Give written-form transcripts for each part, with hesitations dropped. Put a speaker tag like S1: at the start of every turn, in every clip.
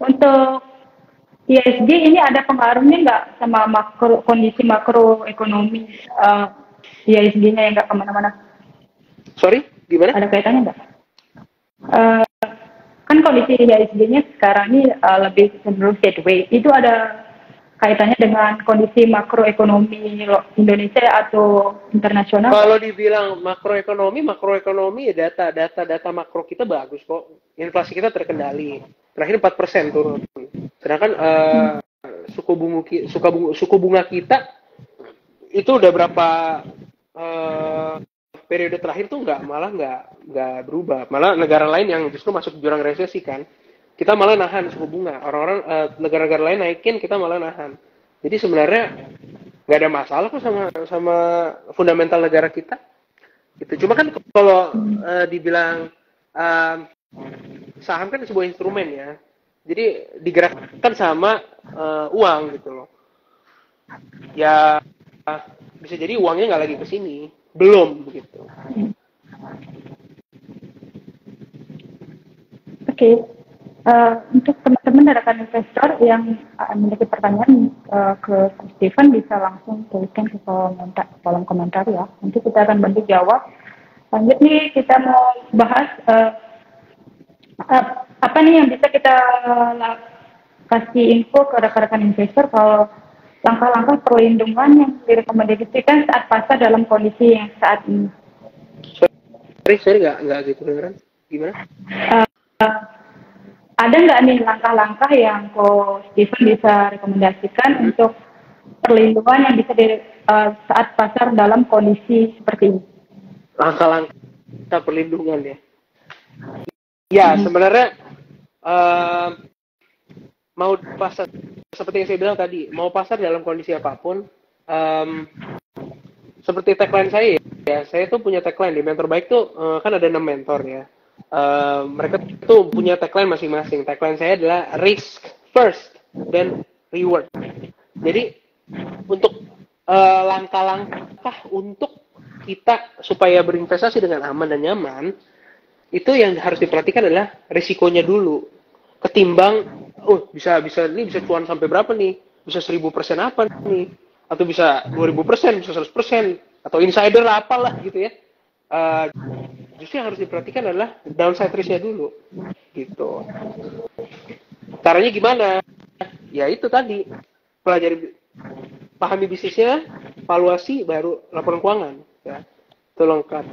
S1: Untuk ISG ini ada pengaruhnya nggak sama kondisi makroekonomi ISG-nya yang nggak kemana-mana?
S2: Sorry, gimana?
S1: Ada kaitannya nggak? Uh, kan kondisi ISG-nya sekarang ini lebih cenderung sideways. Itu ada kaitannya dengan kondisi makroekonomi Indonesia atau internasional?
S2: Kalau dibilang makroekonomi ya data makro kita bagus kok. Inflasi kita terkendali. Terakhir 4% turun. Sedangkan suku bunga kita itu udah berapa periode terakhir tuh nggak berubah. Malah negara lain yang justru masuk jurang resesi kan. Kita malah nahan suku bunga. Orang-orang negara-negara lain naikin, kita malah nahan. Jadi sebenarnya nggak ada masalah kok sama fundamental negara kita. Gitu. Cuma kan kalau dibilang saham kan sebuah instrumen ya. Jadi digerakkan sama uang gitu loh. Ya bisa jadi uangnya nggak lagi ke sini, belum begitu.
S1: Oke. Untuk teman-teman rekan investor yang memiliki pertanyaan ke Steven bisa langsung tuliskan ke kolom komentar ya. Nanti kita akan bantu jawab. Lanjut nih kita mau bahas apa nih yang bisa kita kasih info ke rekan-rekan investor kalau langkah-langkah perlindungan yang direkomendasikan saat pasar dalam kondisi yang saat ini.
S2: Sorry nggak gitu beneran. Gimana?
S1: Ada nggak nih langkah-langkah yang Ko Steven bisa rekomendasikan untuk perlindungan yang bisa saat pasar dalam kondisi seperti ini?
S2: Langkah-langkah perlindungan ya. Ya sebenarnya mau pasar seperti yang saya bilang tadi, mau pasar dalam kondisi apapun, seperti tagline saya ya, saya tuh punya tagline di Mentor Baik tuh kan ada 6 mentor ya. Mereka tuh punya tagline masing-masing. Tagline saya adalah risk first dan reward. Jadi untuk langkah-langkah untuk kita supaya berinvestasi dengan aman dan nyaman, itu yang harus diperhatikan adalah risikonya dulu. Ketimbang, bisa cuan sampai berapa nih? Bisa 1000% apa nih? Atau bisa 2000%, bisa 100%, atau insider apalah gitu ya. Justru yang harus diperhatikan adalah downside risk-nya dulu. Gitu. Caranya gimana? Ya itu tadi, pahami bisnisnya, valuasi, baru laporan keuangan. Ya. Itu lengkap.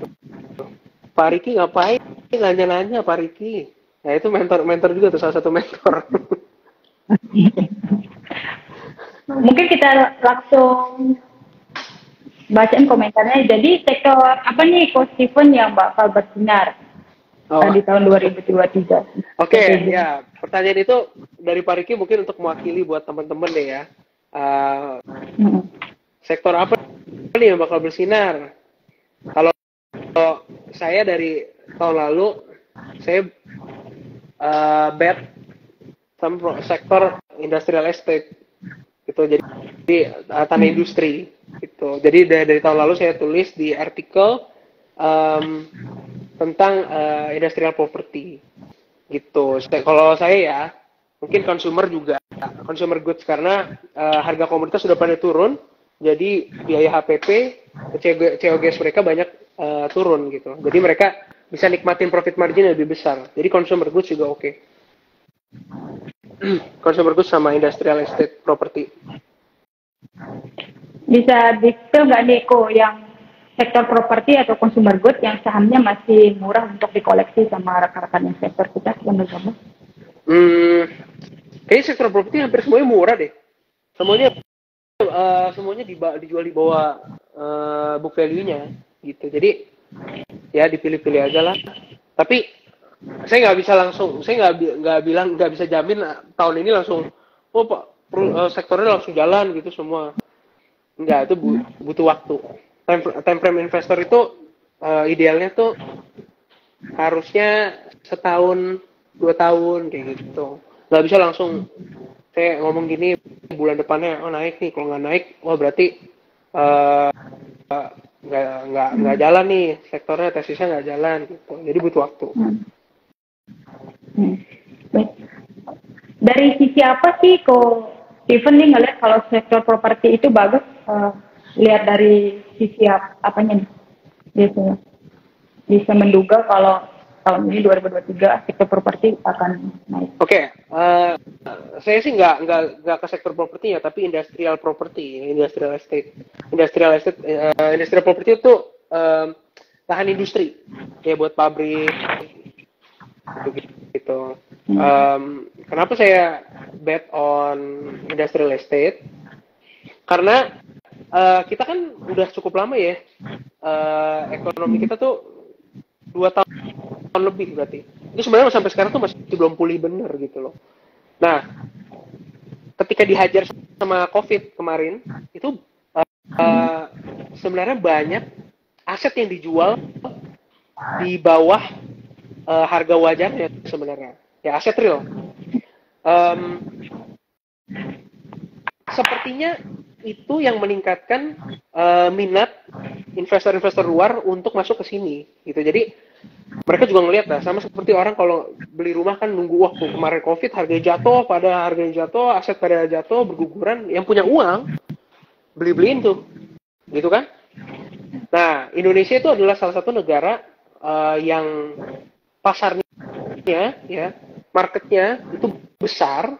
S2: Pak Riki ngapain? Nanya-nanya Pak Riki. Nah itu mentor juga tuh, salah satu mentor.
S1: Mungkin kita langsung bacain komentarnya. Jadi sektor apa nih Coach Steven yang bakal bersinar di tahun 2023?
S2: Oke, ya pertanyaan itu dari Pak Riki mungkin untuk mewakili buat teman-teman deh ya. Sektor apa nih yang bakal bersinar? Kalau saya dari tahun lalu saya bet sama sektor industrial estate gitu, jadi tanah industri gitu. Jadi dari tahun lalu saya tulis di artikel tentang industrial property gitu. Kalau saya ya mungkin consumer goods karena harga komoditas sudah pada turun, jadi biaya HPP COGS mereka banyak turun gitu. Jadi mereka bisa nikmatin profit margin yang lebih besar. Jadi consumer goods juga oke. Consumer goods sama industrial estate property.
S1: Bisa detail nggak nih Ko yang sektor properti atau consumer goods yang sahamnya masih murah untuk dikoleksi sama rekan-rekan investor kita yang bergabung?
S2: Kayaknya sektor properti hampir semuanya murah deh. Semuanya dijual di bawah book value-nya gitu. Jadi ya dipilih-pilih aja lah. Tapi saya nggak bisa jamin tahun ini langsung sektornya langsung jalan gitu semua. Enggak, itu butuh waktu. Time frame investor itu idealnya tuh harusnya setahun 2 tahun kayak gitu. Nggak bisa langsung saya ngomong gini bulan depannya naik nih, kalau nggak naik berarti nggak jalan nih sektornya, tesisnya nggak jalan gitu. Jadi butuh waktu.
S1: Baik. dari sisi apa sih kok Steven nih ngeliat kalau sektor properti itu bagus? Lihat dari sisi apanya nih? Biasanya bisa menduga kalau tahun ini 2023 sektor properti akan naik.
S2: Oke, saya sih nggak ke sektor propertinya, tapi industrial property, industrial estate, industrial property itu lahan industri, kayak buat pabrik, gitu. Kenapa saya bet on industrial estate? Karena kita kan udah cukup lama ya, ekonomi kita tuh 2 tahun lebih berarti. Itu sebenarnya sampai sekarang tuh masih belum pulih bener gitu loh. Nah, ketika dihajar sama COVID kemarin, itu sebenarnya banyak aset yang dijual di bawah harga wajarnya sebenarnya. Ya, aset real. Sepertinya itu yang meningkatkan minat investor-investor luar untuk masuk ke sini gitu. Jadi mereka juga ngelihat lah, sama seperti orang kalau beli rumah kan nunggu waktu kemarin COVID harganya jatuh, aset pada jatuh, berguguran, yang punya uang beli-beliin tuh, gitu kan? Nah, Indonesia itu adalah salah satu negara yang pasarnya, ya, marketnya itu besar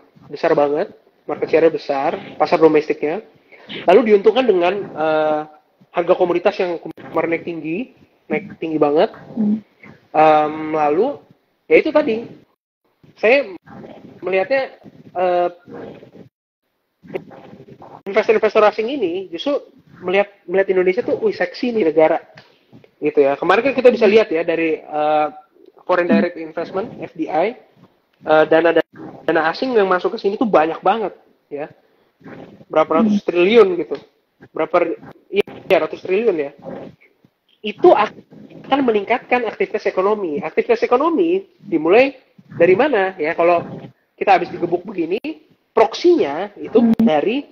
S2: banget, market share-nya besar, pasar domestiknya. Lalu diuntungkan dengan harga komoditas yang kemarin naik tinggi banget. Lalu ya itu tadi saya melihatnya investor-investor asing ini justru melihat Indonesia tuh, wih seksi nih negara, gitu ya. Kemarin kan kita bisa lihat ya dari foreign direct investment (FDI), dana asing yang masuk ke sini tuh banyak banget ya, berapa ratus triliun gitu, ratus triliun ya. Itu akan meningkatkan aktivitas ekonomi. Aktivitas ekonomi dimulai dari mana ya? Kalau kita habis digebuk begini, proksinya itu dari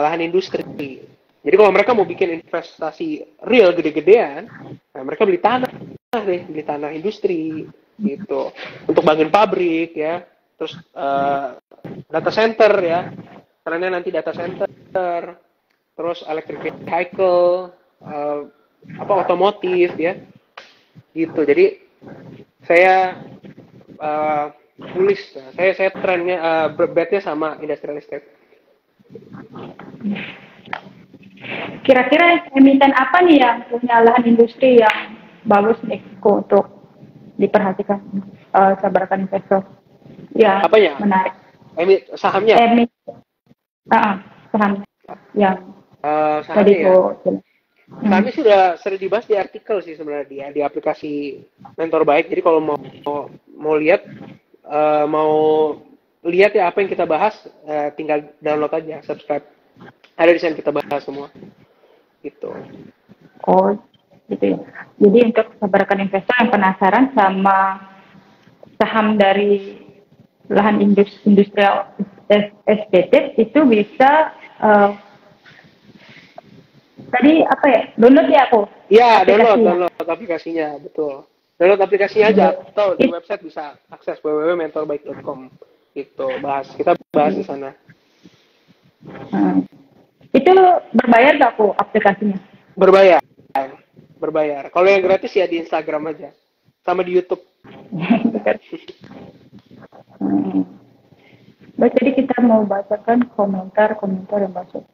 S2: lahan industri. Jadi kalau mereka mau bikin investasi real gede-gedean, nah mereka beli tanah industri gitu, untuk bangun pabrik ya, terus data center ya, karena nanti data center, terus electric vehicle, otomotif ya, gitu. Jadi saya tulis, saya trennya betnya sama industrial estate.
S1: Kira-kira emiten apa nih yang punya lahan industri yang bagus nih untuk diperhatikan sabarkan investor? Ya,
S2: apanya?
S1: menarik.
S2: Sahamnya?
S1: Saham yang
S2: sahamnya ya. Kami sudah sering dibahas di artikel sih sebenarnya di aplikasi Mentor Baik. Jadi kalau mau lihat ya apa yang kita bahas, tinggal download aja, subscribe. Ada di sana kita bahas semua. Gitu.
S1: Oh, gitu ya. Jadi untuk sabarkan investor yang penasaran sama saham dari lahan industrial estate itu bisa tadi apa ya? Download ya aku?
S2: Iya, download aplikasinya, betul. Download aplikasinya aja, atau di website bisa akses www.mentorbaik.com. Gitu, kita bahas di sana.
S1: Itu berbayar gak aku aplikasinya?
S2: Berbayar. Kalau yang gratis ya di Instagram aja, sama di YouTube.
S1: Baik, jadi kita mau bacakan komentar yang masuk.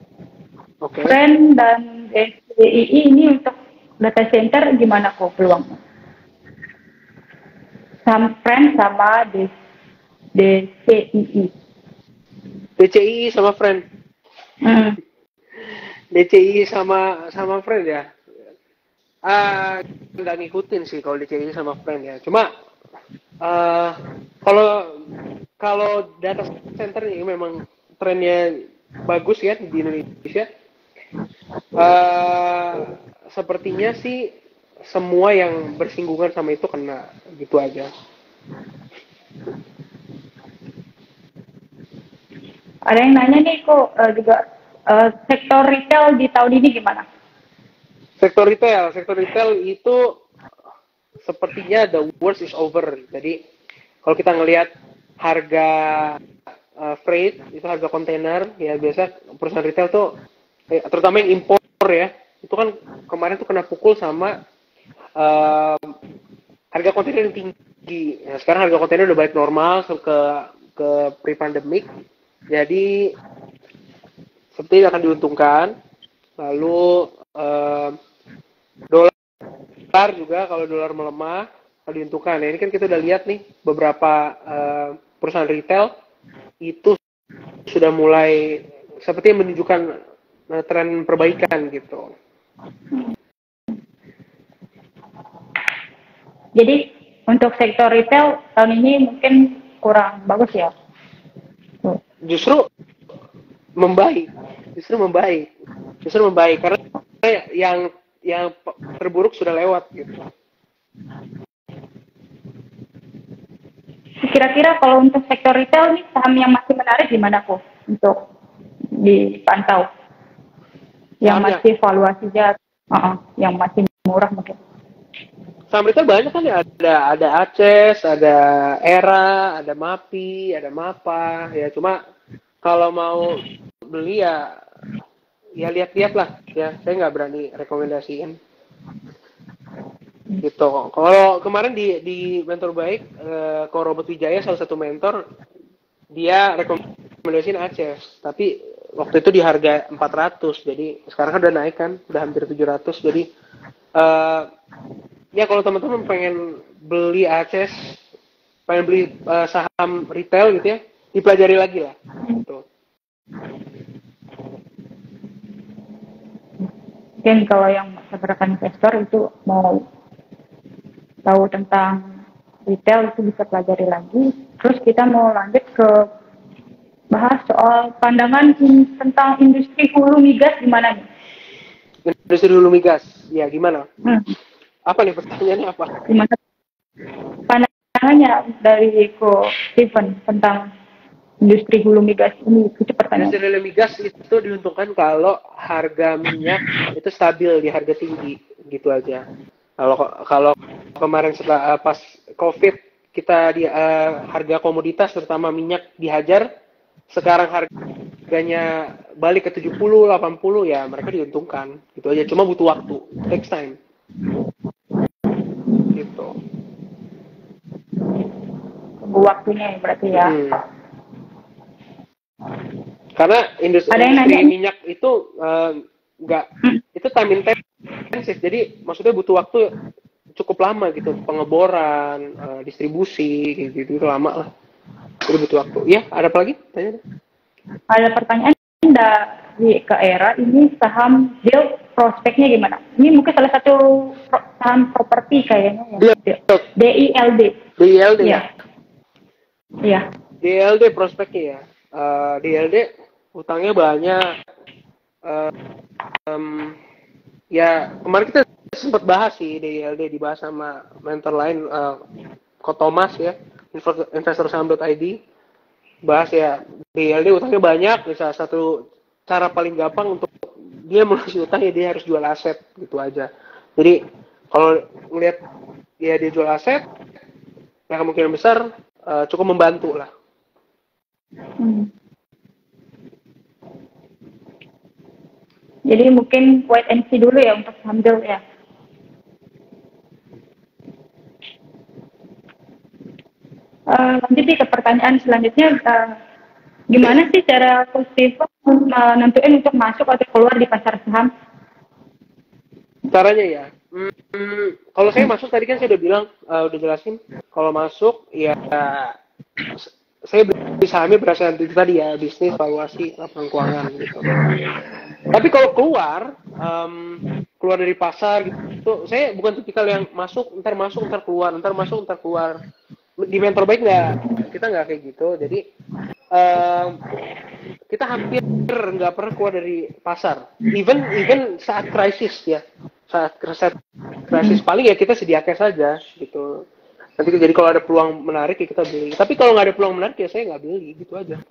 S2: Okay.
S1: Friend dan DCII ini untuk data center gimana kok peluangnya? Friend sama DCII.
S2: DCII sama Friend. DCII sama Friend ya. Nggak ngikutin sih kalau DCII sama Friend ya. Cuma kalau data center ini memang trennya bagus ya di Indonesia. Sepertinya sih semua yang bersinggungan sama itu kena, gitu aja.
S1: Ada yang nanya nih kok juga sektor retail di tahun ini gimana?
S2: Sektor retail itu sepertinya the worst is over. Jadi kalau kita ngelihat harga freight, itu harga kontainer, ya biasa perusahaan retail tuh, terutama yang impor ya, itu kan kemarin tuh kena pukul sama harga kontainer yang tinggi. Nah, sekarang harga kontainer udah balik normal ke pre-pandemic, jadi seperti akan diuntungkan. Lalu dolar juga, kalau dolar melemah akan diuntungkan. Nah, ini kan kita udah lihat nih beberapa perusahaan retail itu sudah mulai seperti menunjukkan tren perbaikan gitu.
S1: Jadi untuk sektor retail tahun ini mungkin kurang bagus ya?
S2: Justru membaik karena yang terburuk sudah lewat gitu.
S1: Kira-kira kalau untuk sektor retail nih saham yang masih menarik gimana kok untuk dipantau? Yang masih valuasinya yang masih murah mungkin.
S2: Saham retail banyak kan ya, ada Aces, ada Era, ada Mapi, ada Mapa ya. Cuma kalau mau beli ya lihat-lihat lah ya. Saya nggak berani rekomendasiin gitu. Kalau kemarin di mentor baik, Ko Robert Wijaya salah satu mentor, dia rekomendasiin Aces, tapi waktu itu di harga 400, jadi sekarang kan udah naik kan, udah hampir 700. Jadi ya kalau teman-teman pengen beli Aces, pengen beli saham retail gitu ya, dipelajari lagi lah gitu.
S1: Mungkin kalau yang pergerakan investor itu mau tahu tentang retail itu bisa pelajari lagi. Terus kita mau lanjut ke bahas soal pandangan tentang industri hulu migas gimana nih?
S2: Industri hulu migas, ya gimana? Apa nih pertanyaannya apa?
S1: Gimana pandangannya dari Ko Steven tentang industri hulu migas ini? Itu pertanyaan.
S2: Industri hulu migas itu diuntungkan kalau harga minyak itu stabil di harga tinggi, gitu aja. Kalau kemarin setelah pas COVID kita di harga komoditas terutama minyak dihajar, sekarang harganya balik ke 70, 80 ya mereka diuntungkan, gitu aja. Cuma butuh waktu, takes time. Gitu.
S1: Tunggu waktunya berarti ya.
S2: Karena industri minyak itu itu time intensive, jadi maksudnya butuh waktu cukup lama gitu, pengeboran, distribusi gitu itu lama lah, jadi butuh waktu. Ya, ada apa lagi? Tanya.
S1: Ada pertanyaan dari ke Era, ini saham deal prospeknya gimana? Ini mungkin salah satu saham properti kayaknya ya. DILD.
S2: DILD
S1: ya. Iya.
S2: DILD prospeknya ya. DILD utangnya banyak. Ya kemarin kita sempat bahas sih DILD, dibahas sama mentor lain, Ko Thomas ya, investorsaham.id, bahas ya DILD utangnya banyak. Salah satu cara paling gampang untuk dia melunasi utang ya dia harus jual aset, gitu aja. Jadi kalau ngelihat dia jual aset, ya kemungkinan besar cukup membantu lah.
S1: Jadi mungkin wait and see dulu ya untuk sambil ya. Lanjut ke pertanyaan selanjutnya, gimana sih cara positif menentuin untuk masuk atau keluar di pasar saham?
S2: Caranya ya, kalau saya masuk tadi kan saya udah bilang, udah jelasin, kalau masuk ya saya beli sahamnya berdasarkan itu tadi ya, bisnis, valuasi, laporan keuangan gitu. Tapi kalau keluar dari pasar gitu, saya bukan tipikal yang masuk ntar keluar, ntar masuk ntar keluar. Di mentor baik kita nggak kayak gitu. Jadi kita hampir nggak pernah keluar dari pasar, even saat krisis ya, saat krisis paling ya kita sedia cash saja gitu. Nanti jadi kalau ada peluang menarik ya kita beli, tapi kalau nggak ada peluang menarik ya saya nggak beli, gitu aja.